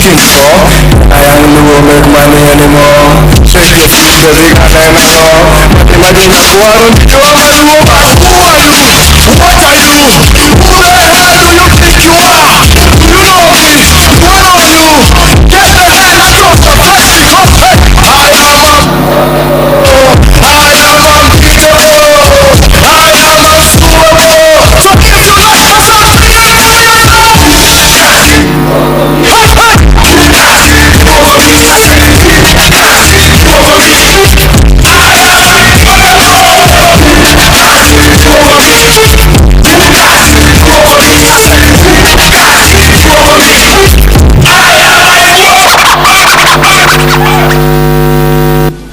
think so. I am the will make money anymore. Shake your feet, cause they got that now. Imagine you are on the who are you? What are you? Who the hell do you think you are? Do you know me? One of you, get the hell out of the country. I am unbeatable. I am unstoppable. So if you like my song, sing it for yourself.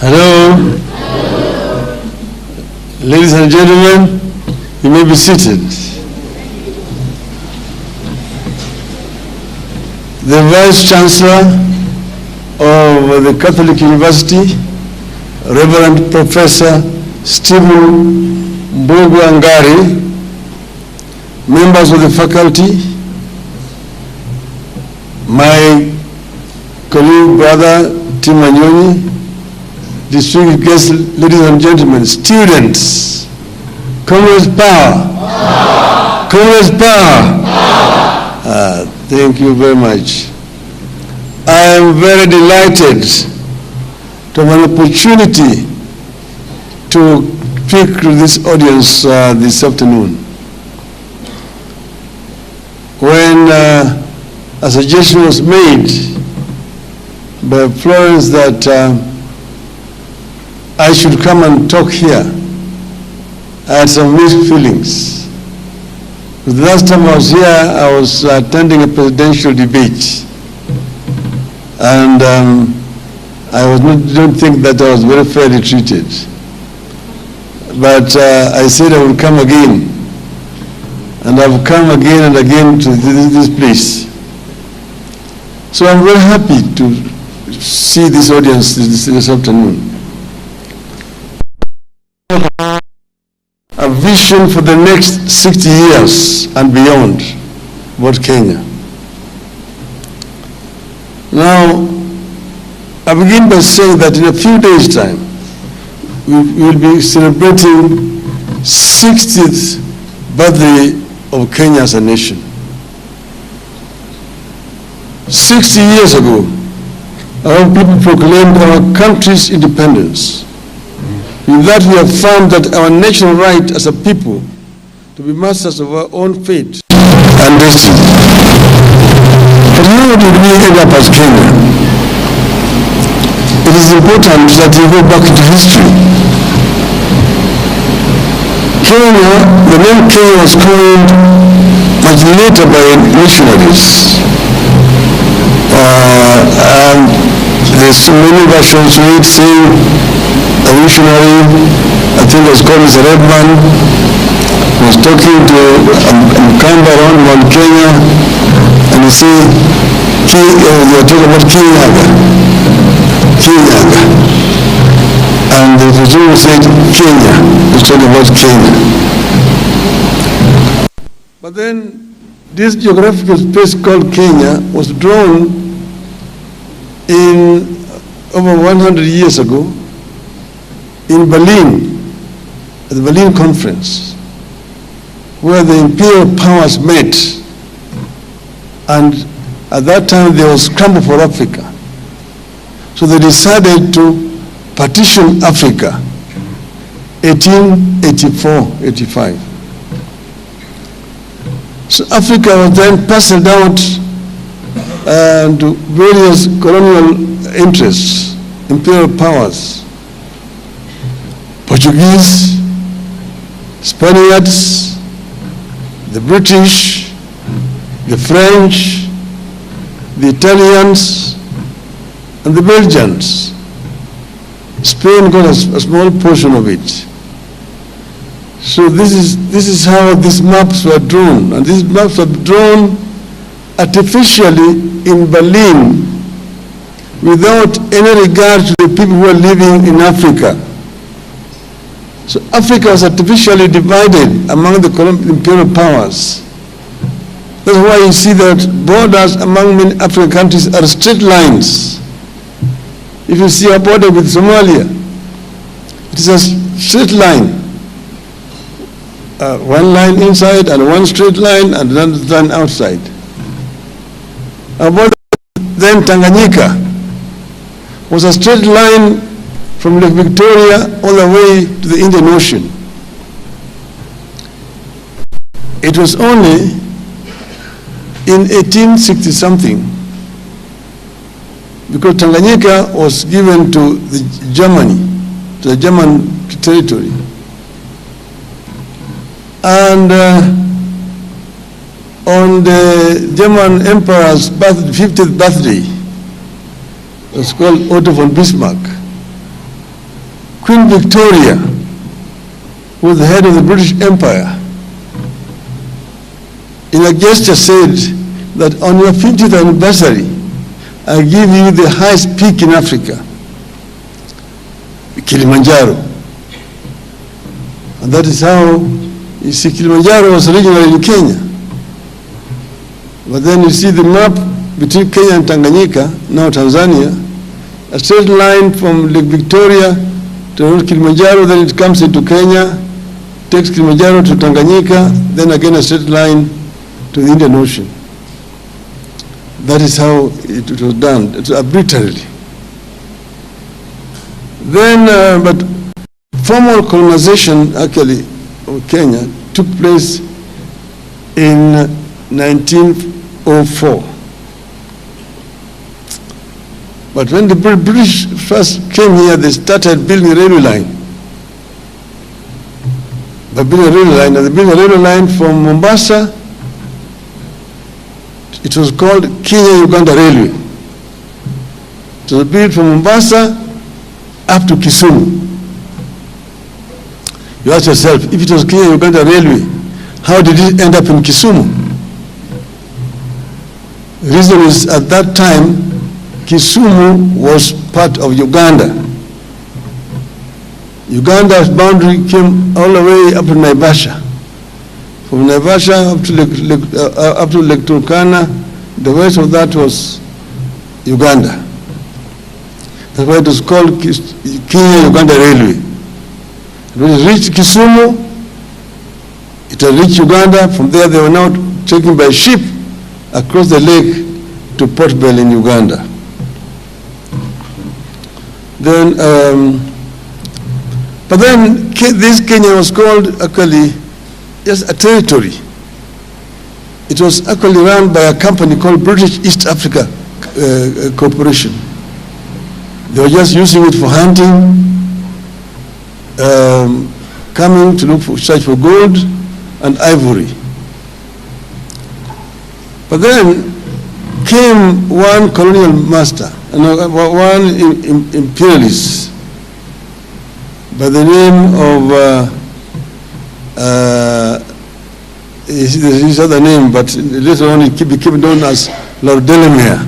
Hello. Ladies and gentlemen, you may be seated. The Vice Chancellor of the Catholic University, Reverend Professor Stephen Mbugwangari, members of the faculty, my colleague brother Tim Anyonyi, distinguished guests, ladies and gentlemen, students, Congress power, Congress power. Thank you very much. I am very delighted to have an opportunity to speak to this audience this afternoon. When a suggestion was made by Florence that I should come and talk here, I had some mixed feelings. The last time I was here, I was attending a presidential debate, and don't think that I was very fairly treated. But I said I would come again, and I've come again and again to this place. So I'm very happy to see this audience this afternoon. A vision for the next 60 years and beyond about Kenya. Now, I begin by saying that in a few days' time, we will be celebrating 60th birthday of Kenya as a nation. 60 years ago, our people proclaimed our country's independence. In that we have found that our national right as a people to be masters of our own fate and destiny. But how did we end up as Kenya? It is important that we go back into history. Kenya, the name Kenya was coined much later by missionaries. And there's so many versions of it saying a missionary, I think it was called as Herman, was talking to Mutembei around Mount Kenya, and he said, they were talking about Kenyatta. And the Zulu said Kenya, he was talking about Kenya. But then this geographical space called Kenya was drawn in over 100 years ago in Berlin, at the Berlin Conference, where the imperial powers met, and at that time there was scramble for Africa. So they decided to partition Africa, 1884-85. So Africa was then parceled out to various colonial interests, imperial powers. Portuguese, Spaniards, the British, the French, the Italians, and the Belgians. Spain got a small portion of it. So this is how these maps were drawn. And these maps were drawn artificially in Berlin without any regard to the people who are living in Africa. So Africa was artificially divided among the imperial powers. That's why you see that borders among many African countries are straight lines. If you see a border with Somalia, it is a straight line. One line inside and one straight line and another line outside. A border then Tanganyika was a straight line from Lake Victoria all the way to the Indian Ocean. It was only in 1860-something, because Tanganyika was given to Germany, to the German territory. And on the German Emperor's 50th birthday, it was called Otto von Bismarck, Queen Victoria, who was the head of the British Empire, in a gesture said that on your 50th anniversary, I give you the highest peak in Africa, Kilimanjaro. And that is how, you see, Kilimanjaro was originally in Kenya. But then you see the map between Kenya and Tanganyika, now Tanzania, a straight line from Lake Victoria to Kilimanjaro, then it comes into Kenya, takes Kilimanjaro to Tanganyika, then again a straight line to the Indian Ocean. That is how it was done, arbitrarily. Then, but formal colonization, actually, of Kenya took place in 1904. But when the British first came here, they started building a railway line. They built a railway line, and they built a railway line from Mombasa. It was called Kenya-Uganda Railway. It was built from Mombasa up to Kisumu. You ask yourself, if it was Kenya-Uganda Railway, how did it end up in Kisumu? The reason is, at that time, Kisumu was part of Uganda. Uganda's boundary came all the way up to Naivasha. From Naivasha up to Lake Turkana, the west of that was Uganda. That's why it was called Kenya-Uganda Railway. When it reached Kisumu, it had reached Uganda. From there, they were now taken by ship across the lake to Port Bell in Uganda. Then, but then this Kenya was called actually just a territory. It was actually run by a company called British East Africa Corporation. They were just using it for hunting, coming to search for gold and ivory. But then came one colonial master, one imperialist by the name of his other name, but later on he became known as Lord Delamere.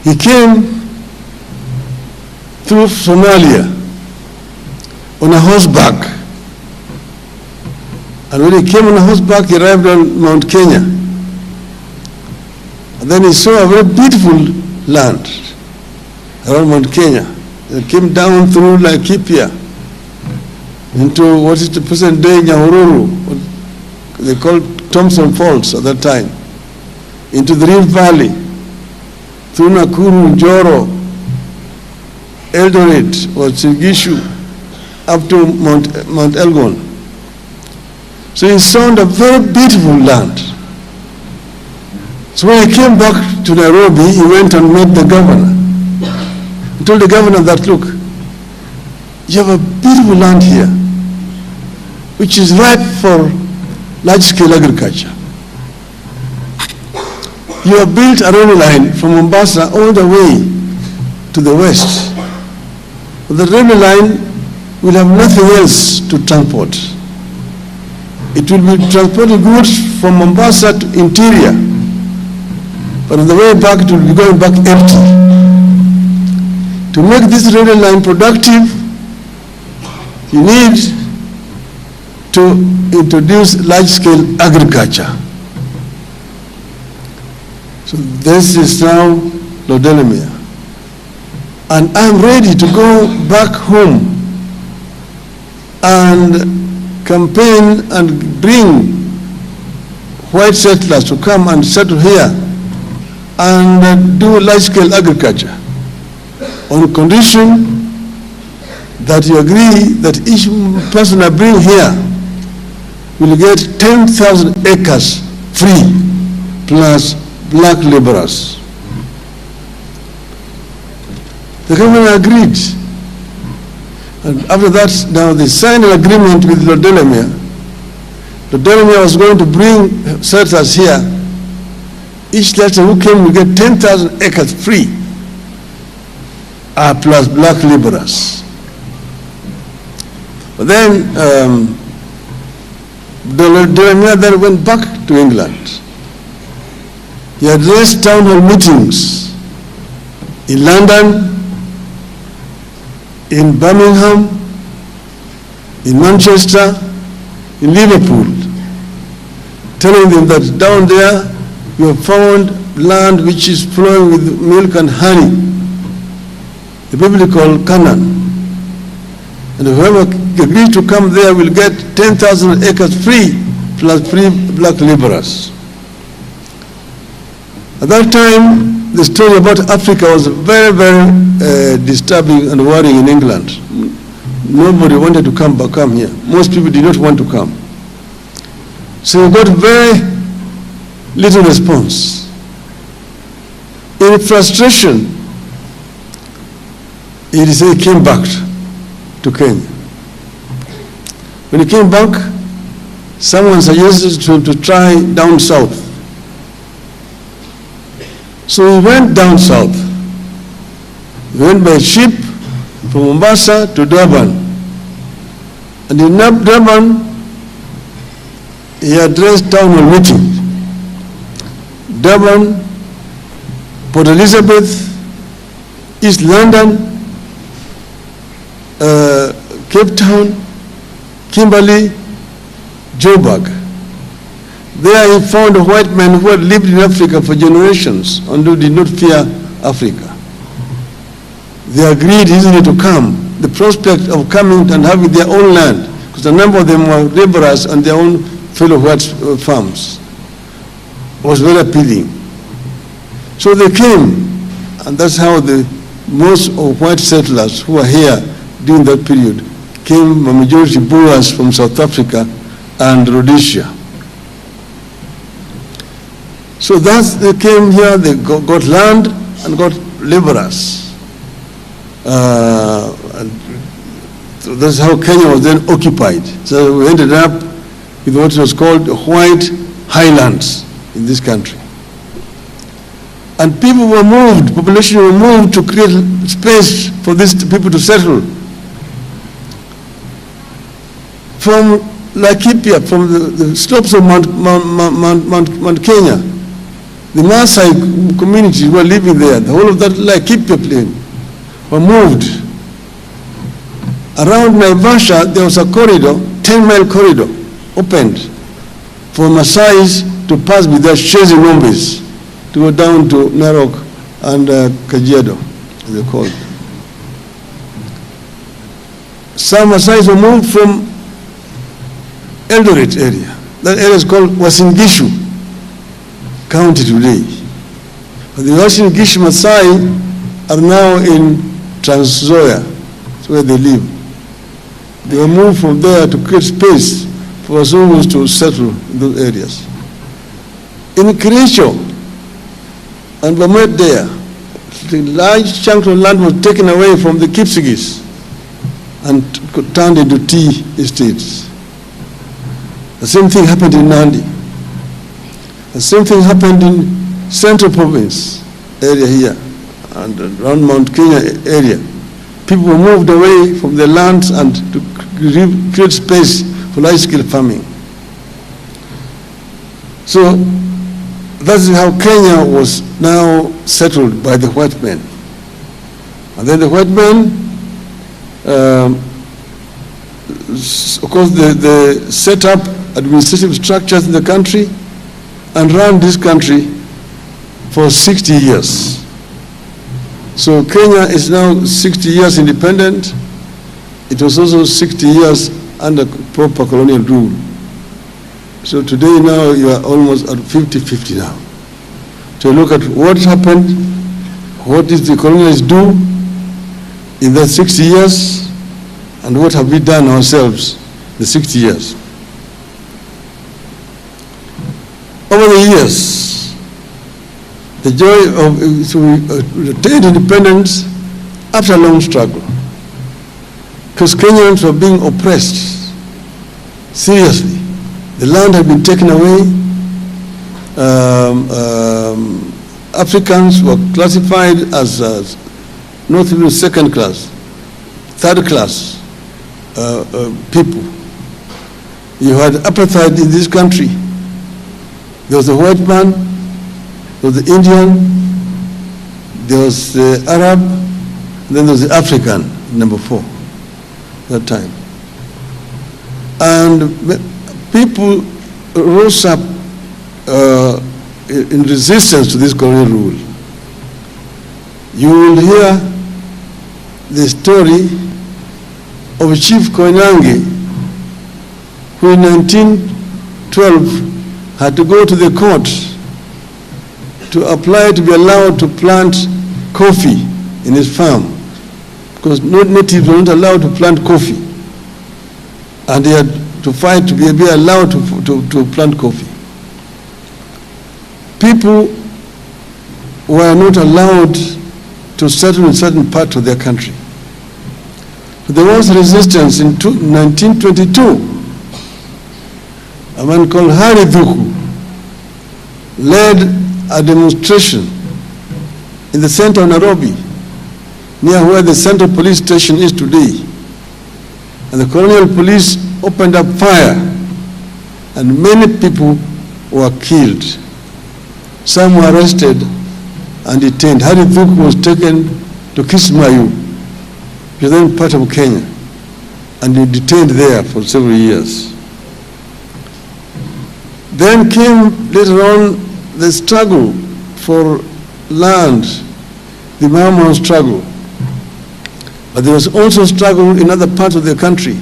He came through Somalia on a horseback. And when he came on a horseback, he arrived on Mount Kenya. And then he saw a very beautiful land around Mount Kenya. He came down through Laikipia into what is the present day Uhuru, what they called Thompson Falls at that time, into the Rift Valley, through Nakuru, Njoro, Eldoret or Singishu, up to Mount Elgon. So he saw a very beautiful land. So when he came back to Nairobi, he went and met the governor. He told the governor that, look, you have a beautiful land here, which is ripe for large-scale agriculture. You have built a railway line from Mombasa all the way to the west. But the railway line will have nothing else to transport. It will be transporting goods from Mombasa to interior, but on the way back it will be going back empty. To make this railway line productive, you need to introduce large-scale agriculture. So this is now Lodelemia. And I'm ready to go back home and campaign and bring white settlers to come and settle here and do large-scale agriculture on condition that you agree that each person I bring here will get 10,000 acres free plus black laborers. The government agreed. And after that, now they signed an agreement with Lodelemia. Lodelemia was going to bring settlers here. Each settler who came will get 10,000 acres free, plus black laborers. But then Lodelemia then went back to England. He addressed town hall meetings in London, in Birmingham, in Manchester, in Liverpool, telling them that down there you have found land which is flowing with milk and honey, the biblical Canaan. And whoever agrees to come there will get 10,000 acres free, plus free black laborers. At that time, the story about Africa was very, very disturbing and worrying in England. Nobody wanted to come here. Most people did not want to come. So we got very little response. In frustration, he came back to Kenya. When he came back, someone suggested to him to try down south. So he went down south. He went by ship from Mombasa to Durban. And in Durban, he addressed town hall meeting. Durban, Port Elizabeth, East London, Cape Town, Kimberley, Joburg. There he found a white man who had lived in Africa for generations and who did not fear Africa. They agreed easily to come. The prospect of coming and having their own land, because a number of them were laborers on their own fellow white farms, was very appealing. So they came, and that's how most of white settlers who were here during that period came, a majority Boers from South Africa and Rhodesia. So thus they came here, they got land and got laborers. And so that's how Kenya was then occupied. So we ended up with what was called white highlands in this country. And people were moved, population were moved to create space for these people to settle. From Laikipia, from the slopes of Mount Kenya, the Maasai communities who were living there, the whole of that Laikipia plain, were moved. Around Naivasha, there was a corridor, 10-mile corridor, opened for Maasais to pass with their chaise nombres to go down to Narok and Kajiado, as they call it. Some Maasais were moved from Eldoret area. That area is called Uasin Gishu County today. But the Uasin Gishu Maasai are now in Trans Nzoia, that's where they live. They were moved from there to create space for Wazungus to settle in those areas. In Kericho and Bomet there, the large chunk of land was taken away from the Kipsigis and turned into tea estates. The same thing happened in Nandi. The same thing happened in Central Province area here and around Mount Kenya area. People were moved away from their lands and to create space for large-scale farming. So that's how Kenya was now settled by the white men. And then the white men, of course, they set up administrative structures in the country and ran this country for 60 years. So Kenya is now 60 years independent. It was also 60 years under proper colonial rule. So today now you are almost at 50-50 now. To look at what happened, what did the colonialists do in that 60 years, and what have we done ourselves the 60 years. Over the years, the joy of attained independence after a long struggle, because Kenyans were being oppressed seriously. The land had been taken away. Africans were classified as not even second class, third class people. You had apartheid in this country. There was a white man, there was the Indian, there was the Arab, and then there was the African, number 4, that time. And people rose up in resistance to this colonial rule. You will hear the story of Chief Koinange, who in 1912 had to go to the court to apply to be allowed to plant coffee in his farm, because no natives were not allowed to plant coffee, and he had to fight to be allowed to plant coffee. People were not allowed to settle in certain parts of their country. But there was resistance in 1922. A man called Hari Dhuku led a demonstration in the center of Nairobi, near where the Central Police Station is today. And the colonial police opened up fire, and many people were killed. Some were arrested and detained. Hari Dhuku was taken to Kismayu, which is then part of Kenya, and he detained there for several years. Then came later on the struggle for land, the Mau struggle. But there was also struggle in other parts of the country,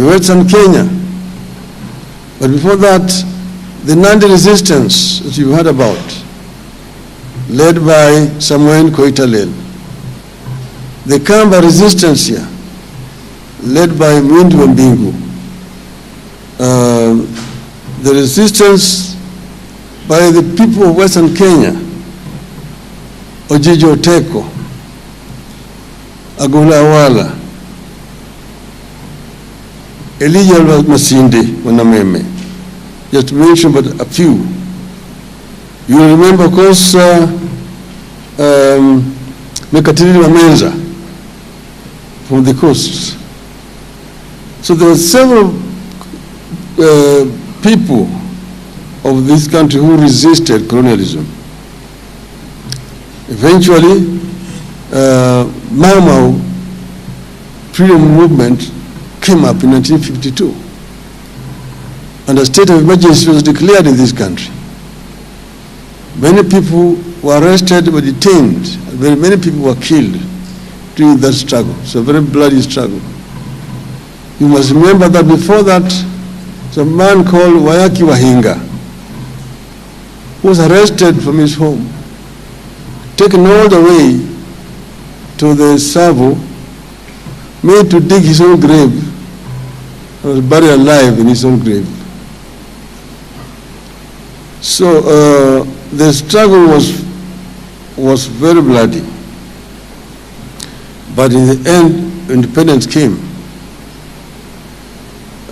Western Kenya. But before that, the Nandi resistance that you heard about, led by Samuel Koitalel. The Kamba resistance here, led by Mwindu Mbingu. The resistance by the people of Western Kenya, Ojijo Teko, Agula Awala, Elijah Masinde, Wanameme, just to mention but a few. You remember, of course, Mekatili Wamenza from the coast. So there were several people of this country who resisted colonialism. Eventually, Mau freedom movement came up in 1952, and a state of emergency was declared in this country. Many people were arrested, were detained, and very many people were killed during that struggle. It's a very bloody struggle. You must remember that before that, a man called Wayaki Wahinga was arrested from his home, taken all the way to the Savo, made to dig his own grave, and was buried alive in his own grave. So the struggle was very bloody. But in the end, independence came.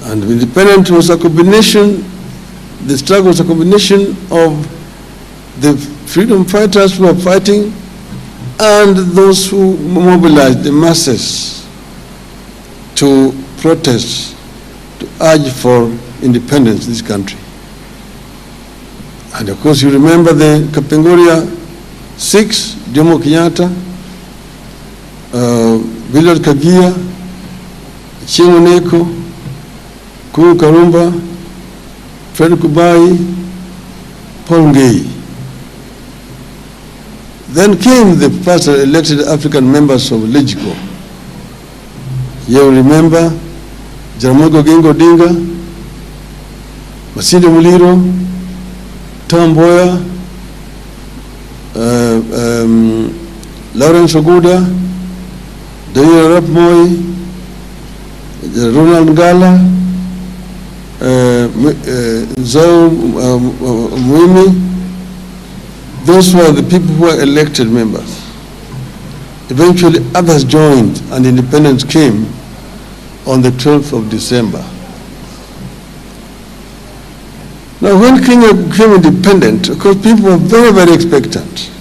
And independence was a combination, the struggle was a combination of the freedom fighters who were fighting and those who mobilized the masses to protest, to urge for independence in this country. And of course you remember the Kapenguria 6, Jomo Kenyatta, Willard Kagia, Chingoneko, Kuru Karumba, Fred Kubai, Paul Ngei. Then came the first elected African members of LEGICO. You remember Jaramogi Oginga Odinga, Masinde Muliro, Tom Mboya, Lawrence Oguda, Daniel Arap Moi, Ronald Ngala, Zau Mwimi. Those were the people who were elected members. Eventually others joined and independence came on the 12th of December. Now when Kenya became independent, of course people were very, very expectant.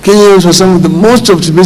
Kenyans were some of the most optimistic